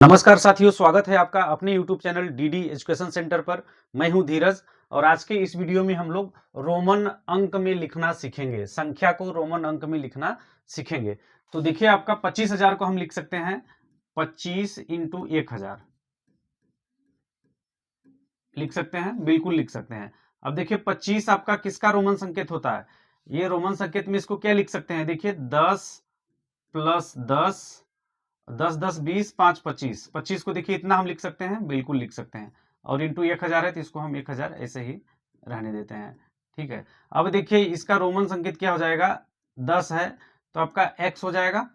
नमस्कार साथियों, स्वागत है आपका अपने YouTube channel DD education centre पर। मैं हूं धीरज और आज के इस वीडियो में हम लोग रोमन अंक में लिखना सीखेंगे। संख्या को रोमन अंक में लिखना सीखेंगे। तो देखिए, आपका 25,000 को हम लिख सकते हैं 25 इंटू 1,000 लिख सकते हैं, बिल्कुल लिख सकते हैं। अब देखिए, 25 आपका किसका रोमन संकेत होता है? ये रोमन संकेत में इसको क्या लिख सकते हैं? देखिए, 10 प्लस 10, 10 10 20 5 25, 25 को देखिए इतना हम लिख सकते हैं, बिल्कुल लिख सकते हैं। और इंटू 1,000 है तो इसको हम 1,000 ऐसे ही रहने देते हैं। ठीक है। अब देखिए, इसका रोमन संकेत क्या हो जाएगा? 10 है तो आपका x हो जाएगा,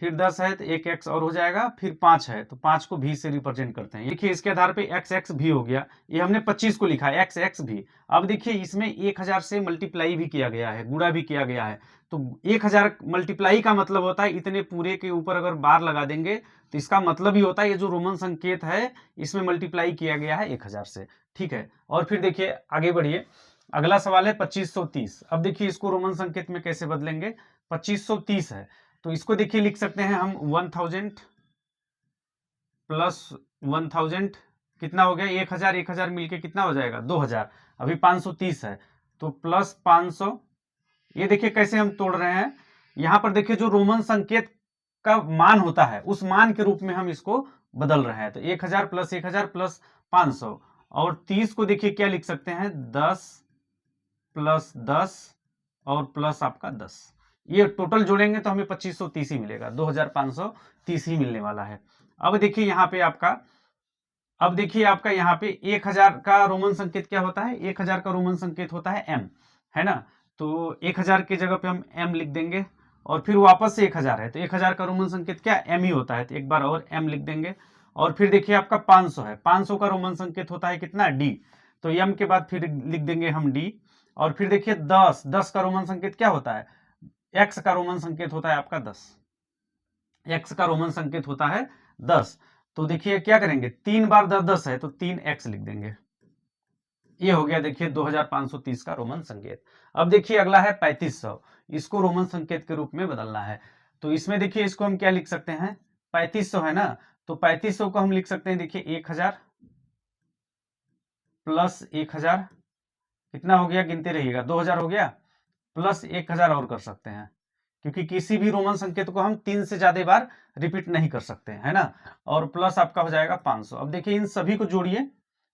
फिर 10 है तो एक x और हो जाएगा, फिर 5 है तो 5 को v से रिप्रेजेंट करते हैं। देखिए, इसके आधार पे x x v हो गया। ये हमने 25 को लिखा है x x v। अब देखिए, इसमें 1,000 से मल्टीप्लाई भी किया गया है, गुणा भी किया गया है। तो 1,000 मल्टीप्लाई का मतलब होता है इतने पूरे के ऊपर अगर बार लगा देंगे तो इसका मतलब ही होता है ये जो रोमन संकेत है इसमें मल्टीप्लाई किया गया है 1,000 से। ठीक है। और फिर देखिए, आगे बढ़िए। अगला सवाल है 2530। अब देखिए, इसको रोमन संकेत में कैसे बदलेंगे? 2530 है तो इसको देखिए लिख सकते हैं हम 1000 प्लस 1000 कितना हो गया? 1,000 1,000 मिलके कितना हो जाएगा? 2,000। अभी 530 है तो प्लस 500। ये देखिए कैसे हम तोड़ रहे हैं। यहां पर देखिए, जो रोमन संकेत का मान होता है उस मान के रूप में हम इसको बदल रहे हैं। तो 1,000 प्लस 500। और 30 को देखिए क्या लिख सकते हैं? 10 प्लस 10 और प्लस आपका 10। ये टोटल जोड़ेंगे तो हमें 2530 ही मिलेगा, 2530 ही मिलने वाला है। अब देखिए यहाँ पे आपका, अब देखिए आपका यहाँ पे 1,000 का रोमन संकेत क्या होता है? 1,000 का रोमन संकेत होता है m, है ना? तो 1,000 की जगह पे हम m लिख देंगे और फिर वापस से 1,000 है तो 1,000 का रोमन संकेत क्या? m ही होता है, तो एक बार और m लिख देंगे। और फिर देखिए आपका 500 है, 500 का रोमन संकेत होता है कितना? d। तो m के बाद फिर लिख देंगे हम d। और फिर देखिए 10, 10 का रोमन संकेत क्या होता है? x का रोमन संकेत होता है आपका 10, x का रोमन संकेत होता है 10। तो देखिए क्या करेंगे, 3 बार 10 10 है तो 3x लिख देंगे। ये हो गया देखिए 2530 का रोमन संकेत। अब देखिए अगला है 3500। इसको रोमन संकेत के रूप में बदलना है। तो इसमें देखिए इसको हम क्या लिख सकते हैं? 3500 है ना, तो 3500 को हम लिख सकते हैं, देखिए 1,000 प्लस 1,000 कितना हो गया? गिनते रहिएगा, 2,000 हो गया, प्लस 1,000 और कर सकते हैं क्योंकि किसी भी रोमन संकेत को हम 3 से ज्यादा बार रिपीट नहीं कर सकते, है ना? और प्लस आपका हो जाएगा 500। अब देखिए इन सभी को जोड़िए,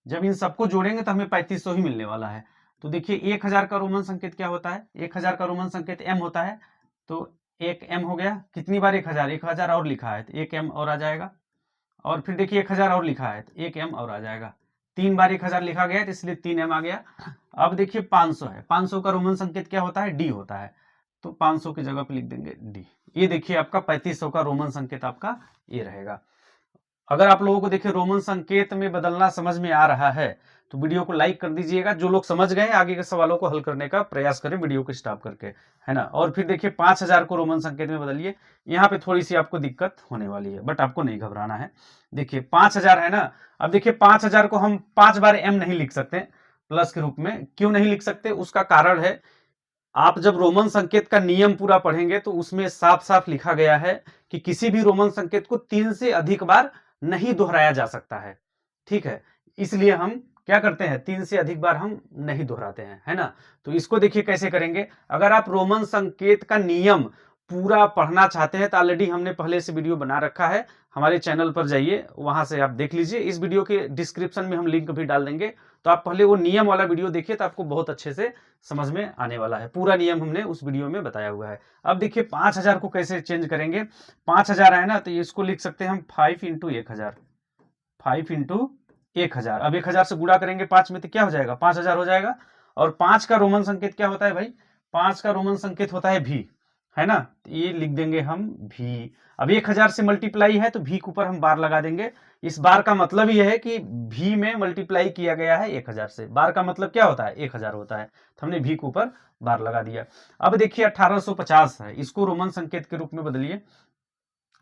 जब इन सबको जोड़ेंगे तो हमें 3500 ही मिलने वाला है। तो देखिए 1,000 का रोमन संकेत क्या होता है? 1,000 का रोमन संकेत m होता है। तो एक m हो गया। कितनी बार 1,000? 1,000 और लिखा है तो एक m और आ जाएगा। और फिर देखिए 1,000 और लिखा है तो एक m और आ जाएगा। 3 बार 1,000 लिखा गया है तो इसलिए 3m आ गया। अब देखिए 500 है, 500 का रोमन संकेत क्या होता है? d होता है। तो 500 की जगह पे लिख देंगे d। ये देखिए आपका 3500 का रोमन संकेत आपका ये रहेगा। अगर आप लोगों को देखिए रोमन संकेत में बदलना समझ में आ रहा है तो वीडियो को लाइक कर दीजिएगा। जो लोग समझ गए आगे के सवालों को हल करने का प्रयास करें वीडियो को स्टॉप करके, है ना? और फिर देखिए 5,000 को रोमन संकेत में बदलिए। यहाँ पे थोड़ी सी आपको दिक्कत होने वाली है बट आपको नहीं घबराना है। देखिए 5,000 है ना। अब देखिए 5,000 को हम 5 बार m नहीं लिख सकते प्लस के रूप में। क्यों नहीं लिख सकते? उसका कारण है, आप जब रोमन संकेत का नियम पूरा पढ़ेंगे तो उसमें साफ साफ लिखा गया है कि किसी भी रोमन संकेत को 3 से अधिक बार नहीं दोहराया जा सकता है। ठीक है, इसलिए हम क्या करते हैं? 3 से अधिक बार हम नहीं दोहराते हैं, है ना? तो इसको देखिए कैसे करेंगे। अगर आप रोमन संकेत का नियम पूरा पढ़ना चाहते हैं तो ऑलरेडी हमने पहले से वीडियो बना रखा है, हमारे चैनल पर जाइए, वहां से आप देख लीजिए। इस वीडियो के डिस्क्रिप्शन में हम लिंक भी डाल देंगे, तो आप पहले वो नियम वाला वीडियो देखिए तो आपको बहुत अच्छे से समझ में आने वाला है। पूरा नियम हमने उस वीडियो में बताया हुआ है। अब देखिए 5,000 को कैसे चेंज करेंगे। 5,000 है ना, तो इसको लिख सकते हैं हम 5 इंटू 1,000, 5 इंटू 1,000। अब 1,000 से गुणा करेंगे 5 में तो क्या हो जाएगा? 5,000 हो जाएगा। और 5 का रोमन संकेत क्या होता है भाई? 5 का रोमन संकेत होता है भी, है ना? तो ये लिख देंगे हम भी। अब 1,000 से मल्टीप्लाई है तो भी के ऊपर हम बार लगा देंगे। इस बार का मतलब यह है कि भी में मल्टीप्लाई किया गया है 1,000 से। बार का मतलब क्या होता है? 1,000 होता है, तो हमने भी के ऊपर बार लगा दिया। अब देखिए 1850 है, इसको रोमन संकेत के रूप में बदलिए,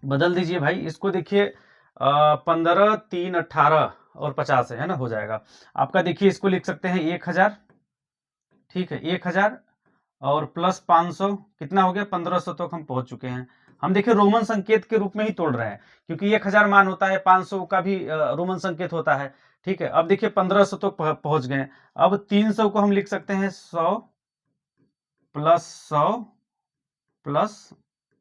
बदल दीजिए भाई। इसको देखिए 15 3 18 और 50 है ना, हो जाएगा आपका। देखिए इसको लिख सकते हैं 1,000, ठीक है, 1,000 और प्लस 500 कितना हो गया? 1,500 तक हम पहुंच चुके हैं। हम देखिए रोमन संकेत के रूप में ही तोड़ रहे हैं, क्योंकि 1000 मान होता है, 500 का भी रोमन संकेत होता है। ठीक है, अब देखिए 1500 तो पहुंच गए। अब 300 को हम लिख सकते हैं 100 प्लस 100 प्लस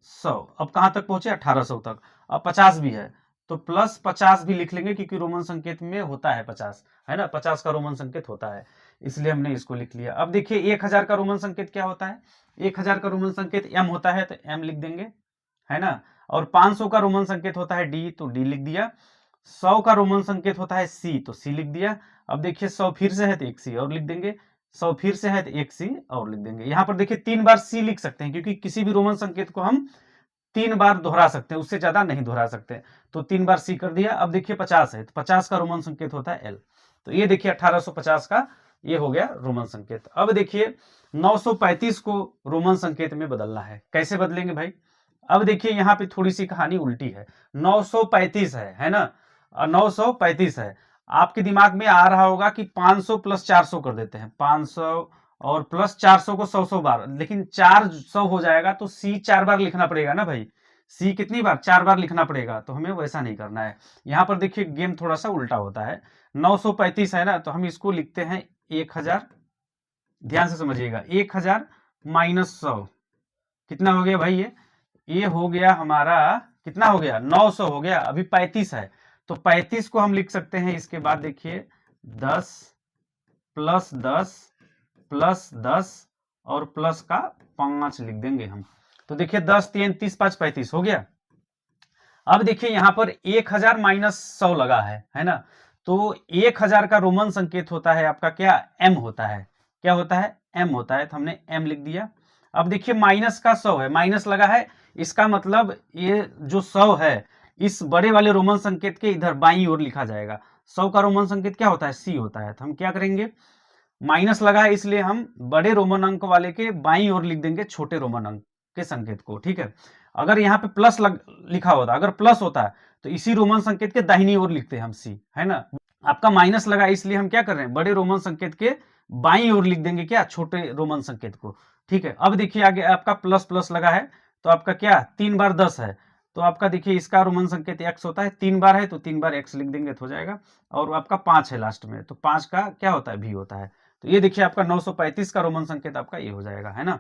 100। अब कहां तक पहुंचे? 1800 तक। अब 50 भी है तो प्लस 50 भी लिख लेंगे, क्योंकि रोमन संकेत में होता है 50, है ना, 50 का रोमन संकेत होता है, इसलिए हमने इसको लिख लिया। अब देखिए 1000 का रोमन संकेत क्या होता है? 1000 का रोमन संकेत एम होता है, तो एम लिख देंगे, है ना। और 500 का रोमन संकेत होता है डी, तो डी लिख दिया। 100 का रोमन संकेत होता है सी, तो सी लिख दिया। अब देखिए 100 फिर से है तो एक सी और लिख देंगे, 100 फिर से है तो एक सी और लिख देंगे। यहां पर देखिए 3 बार सी लिख सकते हैं, क्योंकि किसी भी रोमन संकेत को हम 3 बार दोहरा सकते हैं, उससे ज्यादा नहीं दोहरा सकते, तो 3 बार सी कर दिया। अब देखिए 50 है तो 50 का रोमन संकेत होता है एल, तो ये देखिए 1850 का ये हो गया रोमन संकेत। अब देखिए 935 को रोमन संकेत में बदलना है, कैसे बदलेंगे भाई? अब देखिए यहाँ पे थोड़ी सी कहानी उल्टी है। 935 है ना, 935 है। आपके दिमाग में आ रहा होगा कि 500 प्लस 400 कर देते हैं, 500 और प्लस 400 को 100 बार, लेकिन 400 हो जाएगा तो सी 4 बार लिखना पड़ेगा ना भाई। सी कितनी बार? 4 बार लिखना पड़ेगा, तो हमें वैसा नहीं करना है। यहाँ पर देखिए गेम थोड़ा सा उल्टा होता है। 935 है ना, तो हम इसको लिखते हैं 1000। ध्यान से समझिएगा, 1000 माइनस 100 कितना हो गया भाई? ये हो गया हमारा, कितना हो गया? 900 हो गया। अभी 35 है तो 35 को हम लिख सकते हैं, इसके बाद देखिए 10 प्लस 10 प्लस 10 और प्लस का 5 लिख देंगे हम। तो देखिए 10 3 30 5 35 हो गया। अब देखिए यहां पर 1000 माइनस 100 लगा है ना, तो 1000 का रोमन संकेत होता है आपका क्या? एम होता है। क्या होता है? एम होता है, तो हमने एम लिख दिया। अब देखिए माइनस का 100 है, माइनस लगा है, इसका मतलब ये जो 100 है इस बड़े वाले रोमन संकेत के इधर बाईं ओर लिखा जाएगा। 100 का रोमन संकेत क्या होता है? सी होता है, तो हम क्या करेंगे? माइनस लगा है इसलिए हम बड़े रोमन अंक वाले के बाईं ओर लिख देंगे छोटे रोमन अंक के संकेत को। ठीक है, अगर यहाँ पे प्लस लिखा होता, अगर प्लस होता है तो इसी रोमन संकेत के दाहिनी ओर लिखते हैं हम सी, है ना। आपका माइनस लगा इसलिए हम क्या कर रहे हैं? बड़े रोमन संकेत के बाईं ओर लिख देंगे क्या? छोटे रोमन संकेत को। ठीक है, अब देखिए आगे आपका प्लस प्लस लगा है, तो आपका क्या? 3 बार 10 है, तो आपका देखिए इसका रोमन संकेत एक्स होता है, 3 बार है तो 3 बार एक्स लिख देंगे तो हो जाएगा। और आपका 5 है लास्ट में, तो 5 का क्या होता है? भी होता है। तो ये देखिए आपका 935 का रोमन संकेत आपका ये हो जाएगा, है ना।